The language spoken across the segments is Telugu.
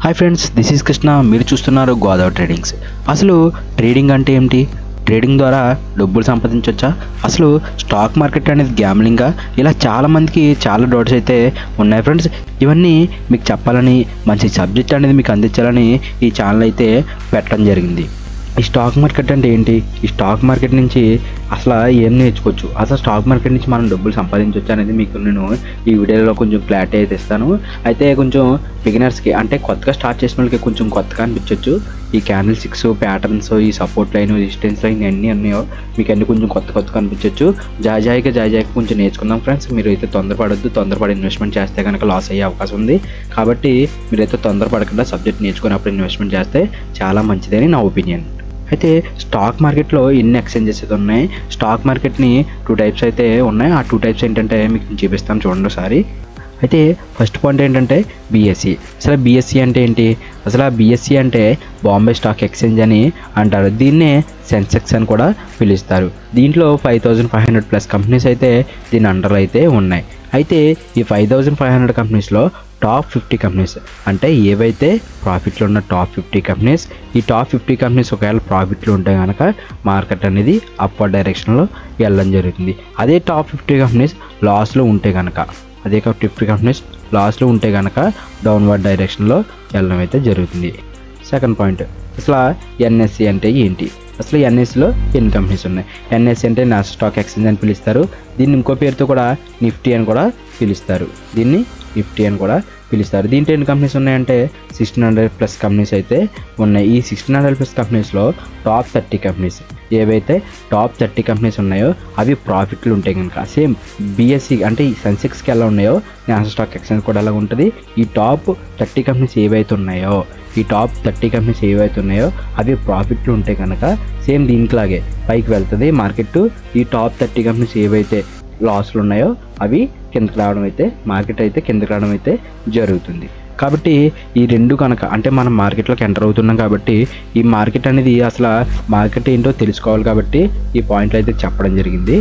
Hi friends, this is Krishna. మీరు చూస్తున్నారు గోదావరి ట్రేడింగ్స్. అసలు ట్రేడింగ్ అంటే ఏమిటి? ట్రేడింగ్ ద్వారా డబ్బులు సంపాదించవచ్చా? అసలు స్టాక్ మార్కెట్ అనేది గ్యామ్లింగా? ఇలా చాలామందికి చాలా డౌట్స్ అయితే ఉన్నాయి ఫ్రెండ్స్. ఇవన్నీ మీకు చెప్పాలని, మంచి సబ్జెక్ట్ అనేది మీకు అందించాలని ఈ ఛానల్ అయితే పెట్టడం జరిగింది. ఈ స్టాక్ మార్కెట్ అంటే ఏంటి? ఈ స్టాక్ మార్కెట్ నుంచి అసలు ఏం నేర్చుకోవచ్చు? అసలు స్టాక్ మార్కెట్ నుంచి మనం డబ్బులు సంపాదించవచ్చు అనేది మీకు నేను ఈ వీడియోలో కొంచెం క్లారిటీ అయితే ఇస్తాను. అయితే కొంచెం బిగినర్స్కి, అంటే కొత్తగా స్టార్ట్ చేసిన వాళ్ళకి కొంచెం కొత్తగా అనిపించవచ్చు. ఈ క్యాండిల్ సిక్స్ ప్యాటర్న్స్, ఈ సపోర్ట్ లైన్, రెసిస్టెన్స్ లైన్ అన్నీ ఉన్నాయో మీకు అన్నీ కొంచెం కొత్తగా అనిపించవచ్చు. జాయిగా కొంచెం నేర్చుకుందాం ఫ్రెండ్స్. మీరు అయితే తొందరపడద్దు. తొందరపడి ఇన్వెస్ట్మెంట్ చేస్తే కనుక లాస్ అయ్యే అవకాశం ఉంది. కాబట్టి మీరైతే తొందరపడకుండా సబ్జెక్ట్ నేర్చుకున్నప్పుడు ఇన్వెస్ట్మెంట్ చేస్తే చాలా మంచిదని నా ఒపీనియన్. అయితే స్టాక్ మార్కెట్లో ఎన్ని ఎక్స్చేంజెస్ అయితే ఉన్నాయి? స్టాక్ మార్కెట్ని 2 టైప్స్ అయితే ఉన్నాయి. ఆ 2 టైప్స్ ఏంటంటే మీకు నేను చూపిస్తాను, చూడండి ఒకసారి. అయితే ఫస్ట్ పాయింట్ ఏంటంటే BSE. అసలు BSE అంటే ఏంటి? అసలు ఆ BSE అంటే బాంబే స్టాక్ ఎక్స్చేంజ్ అని అంటారు. దీన్నే సెన్సెక్స్ అని కూడా పిలుస్తారు. దీంట్లో 5500+ కంపెనీస్ అయితే దీని అండర్లో అయితే ఉన్నాయి. అయితే ఈ 5500 కంపెనీస్లో టాప్ 50 కంపెనీస్, అంటే ఏవైతే ప్రాఫిట్లో ఉన్న టాప్ 50 కంపెనీస్, ఈ టాప్ 50 కంపెనీస్ ఒకవేళ ప్రాఫిట్లో ఉంటే కనుక మార్కెట్ అనేది అప్వర్డ్ డైరెక్షన్లో వెళ్ళడం జరుగుతుంది. అదే టాప్ 50 కంపెనీస్ లాస్లో ఉంటే కనుక, డౌన్వర్డ్ డైరెక్షన్లో వెళ్ళడం అయితే జరుగుతుంది. సెకండ్ పాయింట్, అసలు NSE అంటే ఏంటి? అసలు NSEలో ఎన్ని కంపెనీస్ ఉన్నాయి? NSE అంటే నేషనల్ స్టాక్ ఎక్స్చేంజ్ అని పిలుస్తారు. దీన్ని ఇంకో పేరుతో కూడా నిఫ్టీ అని కూడా పిలుస్తారు. దీంట్లో ఎన్ని కంపెనీస్ ఉన్నాయంటే 1600+ కంపెనీస్ అయితే ఉన్నాయి. ఈ 1600+ కంపెనీస్లో టాప్ 30 కంపెనీస్, ఏవైతే టాప్ 30 కంపెనీస్ ఉన్నాయో అవి ప్రాఫిట్లు ఉంటాయి కనుక, సేమ్ BSE అంటే ఈ సెన్సెక్స్కి ఎలా ఉన్నాయో నేషనల్ స్టాక్ ఎక్స్చేంజ్ కూడా ఎలా ఉంటుంది. ఈ టాప్ 30 కంపెనీస్ ఏవైతే ఉన్నాయో అవి ప్రాఫిట్లు ఉంటాయి కనుక సేమ్ దీంట్లాగే పైకి వెళ్తుంది మార్కెట్. ఈ టాప్ 30 కంపెనీస్ ఏవైతే లాస్లు ఉన్నాయో అవి కిందకి రావడం అయితే, మార్కెట్ అయితే కిందకి రావడం అయితే జరుగుతుంది. కాబట్టి ఈ రెండు కనుక, అంటే మనం మార్కెట్లోకి ఎంటర్ అవుతున్నాం కాబట్టి ఈ మార్కెట్ అనేది అసలు మార్కెట్ ఏంటో తెలుసుకోవాలి. కాబట్టి ఈ పాయింట్లు అయితే చెప్పడం జరిగింది.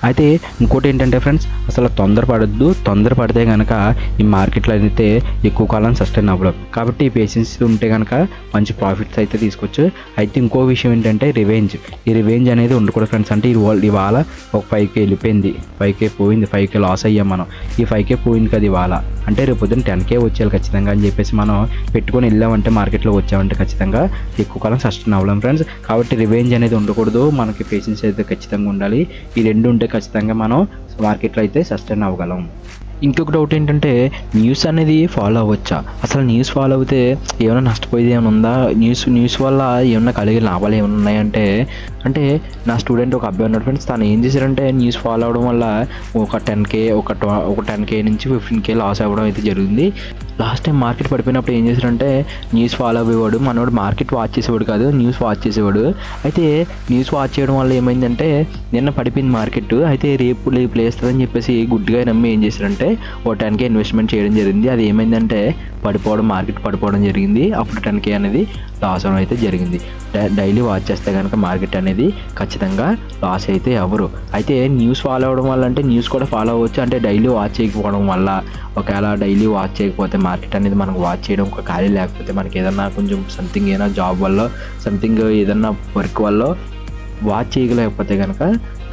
అయితే ఇంకోటి ఏంటంటే ఫ్రెండ్స్, అసలు తొందరపడద్దు. తొందరపడితే కనుక ఈ మార్కెట్లో అయితే ఎక్కువ కాలం సస్టైన్ అవ్వడం. కాబట్టి పేషెన్స్ ఉంటే కనుక మంచి ప్రాఫిట్స్ అయితే తీసుకోవచ్చు. అయితే ఇంకో విషయం ఏంటంటే ఈ రివెంజ్ అనేది ఉండకూడదు ఫ్రెండ్స్. అంటే ఇవాళ ఒక 5K వెళ్ళిపోయింది, 5K పోయింది, 5K లాస్ అయ్యాం మనం. ఈ 5K పోయింది కదా ఇవాళ, అంటే రేపు పొద్దున్న 10K వచ్చేయాలి ఖచ్చితంగా అని చెప్పేసి మనం పెట్టుకొని వెళ్ళామంటే, మార్కెట్లో వచ్చామంటే ఖచ్చితంగా ఎక్కువ కాలం సస్టైన్ అవ్వలేం ఫ్రెండ్స్. కాబట్టి రివెంజ్ అనేది ఉండకూడదు. మనకి పేషెన్స్ అయితే ఖచ్చితంగా ఉండాలి. ఈ రెండు ఉంటే ఖచ్చితంగా మనం మార్కెట్లో అయితే సస్టైన్ అవ్వగలం. ఇంకొక డౌట్ ఏంటంటే, న్యూస్ అనేది ఫాలో అవ్వచ్చా? అసలు న్యూస్ ఫాలో అవుతే ఏమైనా నష్టపోయేది ఏమైనా ఉందా? న్యూస్ వల్ల ఏమైనా కలిగే లాభాలు ఏమైనా ఉన్నాయంటే, అంటే నా స్టూడెంట్ ఒక అబ్బాయి ఉన్నాడు ఫ్రెండ్స్. తను ఏం చేశారంటే న్యూస్ ఫాలో అవ్వడం వల్ల ఒక 10K నుంచి 15K లాస్ అవ్వడం అయితే జరిగింది. లాస్ట్ టైం మార్కెట్ పడిపోయినప్పుడు ఏం చేశారంటే న్యూస్ ఫాలో అయ్యేవాడు, మనోడు మార్కెట్ వాచ్ చేసేవాడు కాదు, న్యూస్ వాచ్ చేసేవాడు. అయితే న్యూస్ వాచ్ చేయడం వల్ల ఏమైందంటే నిన్న పడిపోయింది మార్కెట్. అయితే రేపు లేస్తుందని చెప్పేసి గుడ్డిగా నమ్మి ఏం చేశారంటే ఓ 10K ఇన్వెస్ట్మెంట్ చేయడం జరిగింది. అది ఏమైందంటే మార్కెట్ పడిపోవడం జరిగింది. అప్పుడు 10K అనేది లాస్ అవడం అయితే జరిగింది. డైలీ వాచ్ చేస్తే కనుక మార్కెట్ అనేది ఖచ్చితంగా లాస్ అయితే అవ్వరు. అయితే న్యూస్ ఫాలో అవ్వడం వల్ల, అంటే న్యూస్ కూడా ఫాలో అవ్వచ్చు, అంటే డైలీ వాచ్ చేయకపోవడం వల్ల. ఒకవేళ డైలీ వాచ్ చేయకపోతే మార్కెట్ అనేది మనకు వాచ్ చేయడం ఒక ఖాళీ లేకపోతే, మనకి ఏదన్నా కొంచెం సంథింగ్ ఏదైనా జాబ్ వల్ల, సంథింగ్ ఏదన్నా వర్క్ వల్ల వాచ్ చేయలేకపోతే కనుక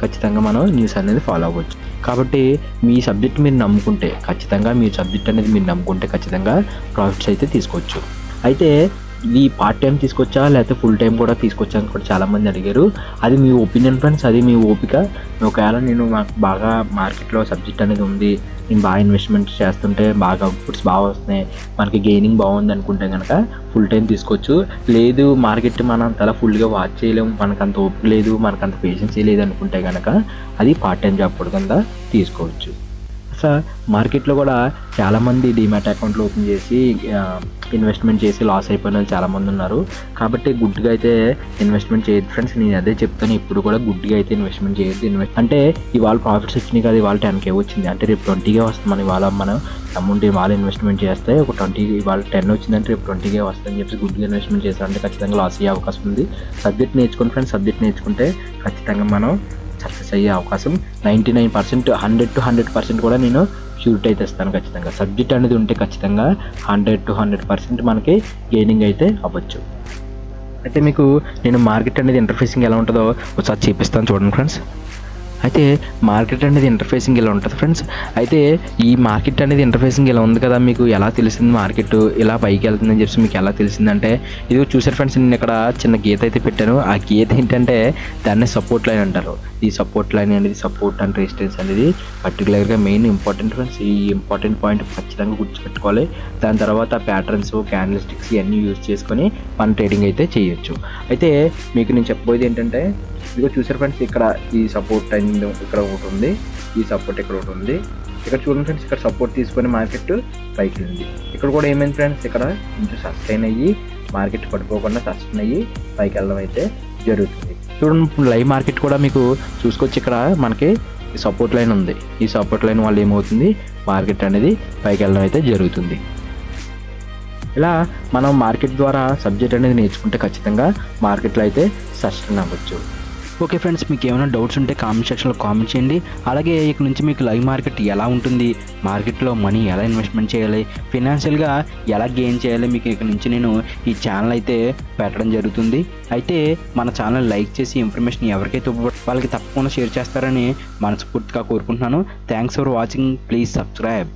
ఖచ్చితంగా మనం న్యూస్ అనేది ఫాలో అవ్వచ్చు. కాబట్టి మీ సబ్జెక్ట్ మీరు నమ్ముకుంటే ఖచ్చితంగా, ఖచ్చితంగా ప్రాఫిట్స్ అయితే తీసుకోవచ్చు. అయితే ఇది పార్ట్ టైం తీసుకొచ్చా లేకపోతే ఫుల్ టైం కూడా తీసుకొచ్చా అని కూడా చాలామంది అడిగారు. అది మీ ఒపీనియన్ ఫ్రెండ్స్, అది మీ ఓపిక. ఒకవేళ నాకు బాగా మార్కెట్లో సబ్జెక్ట్ అనేది ఉంది, నేను బాగా ఇన్వెస్ట్మెంట్ చేస్తుంటే బాగా అవుట్పుట్స్ బాగా వస్తున్నాయి, మనకి గెయినింగ్ బాగుంది అనుకుంటే కనుక ఫుల్ టైం తీసుకోవచ్చు. లేదు మార్కెట్ మనం అంతలా ఫుల్గా వాచ్ చేయలేము, మనకు అంత ఓపిక లేదు, మనకు అంత పేషెన్స్ లేదు అనుకుంటే కనుక అది పార్ట్ టైం జాబ్ కూడా కింద తీసుకోవచ్చు. అసలు మార్కెట్లో కూడా చాలామంది డీమ్యాట్ అకౌంట్లు ఓపెన్ చేసి ఇన్వెస్ట్మెంట్ చేసి లాస్ అయిపోయిన వాళ్ళు చాలామంది ఉన్నారు. కాబట్టి గుడ్డిగా అయితే ఇన్వెస్ట్మెంట్ చేయొద్దు ఫ్రెండ్స్. నేను అదే చెప్తాను, ఇప్పుడు కూడా గుడ్డిగా అయితే ఇన్వెస్ట్మెంట్ చేయొద్దు. అంటే ఇవాళ ప్రాఫిట్స్ వచ్చినాయి కదా, ఇవాళ 10K వచ్చింది అంటే రేపు 20K వస్తుంది. ఇవాళ మనం అమౌంట్ ఇవాళ ఇన్వెస్ట్మెంట్ చేస్తే ఒక 20, ఇవాళ 10 వచ్చిందంటే రేపు 20K వస్తుందని చెప్పి గుడ్డిగా ఇన్వెస్ట్మెంట్ చేస్తారంటే ఖచ్చితంగా లాస్ అయ్యే అవకాశం ఉంది. సబ్జెక్ట్ నేర్చుకోండి ఫ్రెండ్స్. సబ్జెక్ట్ నేర్చుకుంటే ఖచ్చితంగా మనం సక్సెస్ అయ్యే అవకాశం 99%, 100 to 100% కూడా నేను షూరిటీ అయితే ఇస్తాను ఖచ్చితంగా. సబ్జెక్ట్ అనేది ఉంటే ఖచ్చితంగా 100 to 100% మనకి గెయినింగ్ అయితే అవ్వచ్చు. అయితే మీకు నేను మార్కెట్ అనేది ఇంటర్ఫేసింగ్ ఎలా ఉంటుందో ఒకసారి చూపిస్తాను చూడండి ఫ్రెండ్స్. అయితే మార్కెట్ అనేది ఇంటర్ఫేసింగ్ ఇలా ఉంటుంది ఫ్రెండ్స్. అయితే ఈ మార్కెట్ అనేది ఇంటర్ఫేసింగ్ ఇలా ఉంది కదా, మీకు ఎలా తెలిసింది మార్కెట్ ఇలా పైకి వెళ్తుందని చెప్పి మీకు ఎలా తెలిసిందంటే, ఇది చూసారు ఫ్రెండ్స్, నేను ఇక్కడ చిన్న గీత అయితే పెట్టాను. ఆ గీత ఏంటంటే దాన్ని సపోర్ట్ లైన్ అంటారు. ఈ సపోర్ట్ లైన్ అనేది సపోర్ట్ అండ్ రెసిస్టెన్స్ అనేది పర్టికులర్గా మెయిన్ ఇంపార్టెంట్ ఫ్రెండ్స్. ఈ ఇంపార్టెంట్ పాయింట్ ఖచ్చితంగా గుర్తుపెట్టుకోవాలి. దాని తర్వాత ప్యాటర్న్స్, క్యాండిల్ స్టిక్స్ ఇవన్నీ యూజ్ చేసుకొని మన ట్రేడింగ్ అయితే చేయొచ్చు. అయితే మీకు నేను చెప్పబోయేది ఏంటంటే, ఇదిగో చూసారు ఫ్రెండ్స్, ఇక్కడ ఈ సపోర్ట్ లైన్ ఇక్కడ ఒకటి ఉంది, ఈ సపోర్ట్ ఇక్కడ ఒకటి ఉంది. ఇక్కడ చూడండి ఫ్రెండ్స్, ఇక్కడ సపోర్ట్ తీసుకొని మార్కెట్ పైకి వెళ్ళింది. ఇక్కడ కూడా ఏమైంది ఫ్రెండ్స్, ఇక్కడ కొంచెం సస్టైన్ అయ్యి మార్కెట్ పడిపోకుండా సస్టైన్ అయ్యి పైకి వెళ్ళడం అయితే జరుగుతుంది. చూడండి లైవ్ మార్కెట్ కూడా మీకు చూసుకోవచ్చు. ఇక్కడ మనకి సపోర్ట్ లైన్ ఉంది. ఈ సపోర్ట్ లైన్ వల్ల ఏమవుతుంది, మార్కెట్ అనేది పైకి వెళ్ళడం అయితే జరుగుతుంది. ఇలా మనం మార్కెట్ ద్వారా సబ్జెక్ట్ అనేది నేర్చుకుంటే ఖచ్చితంగా మార్కెట్లో అయితే సస్టైన్ అవ్వచ్చు. ఓకే ఫ్రెండ్స్, మీకు ఏమైనా డౌట్స్ ఉంటే కామెంట్ సెక్షన్లో కామెంట్ చేయండి. అలాగే ఇక్కడ నుంచి మీకు లైవ్ మార్కెట్ ఎలా ఉంటుంది, మార్కెట్లో మనీ ఎలా ఇన్వెస్ట్మెంట్ చేయాలి, ఫినాన్షియల్గా ఎలా గెయిన్ చేయాలి, మీకు ఇక్కడ నుంచి నేను ఈ ఛానల్ అయితే పెట్టడం జరుగుతుంది. అయితే మన ఛానల్ లైక్ చేసి ఇన్ఫర్మేషన్ ఎవరికైతే వాళ్ళకి తప్పకుండా షేర్ చేస్తారని మనస్ఫూర్తిగా కోరుకుంటున్నాను. Thanks for watching. Please subscribe.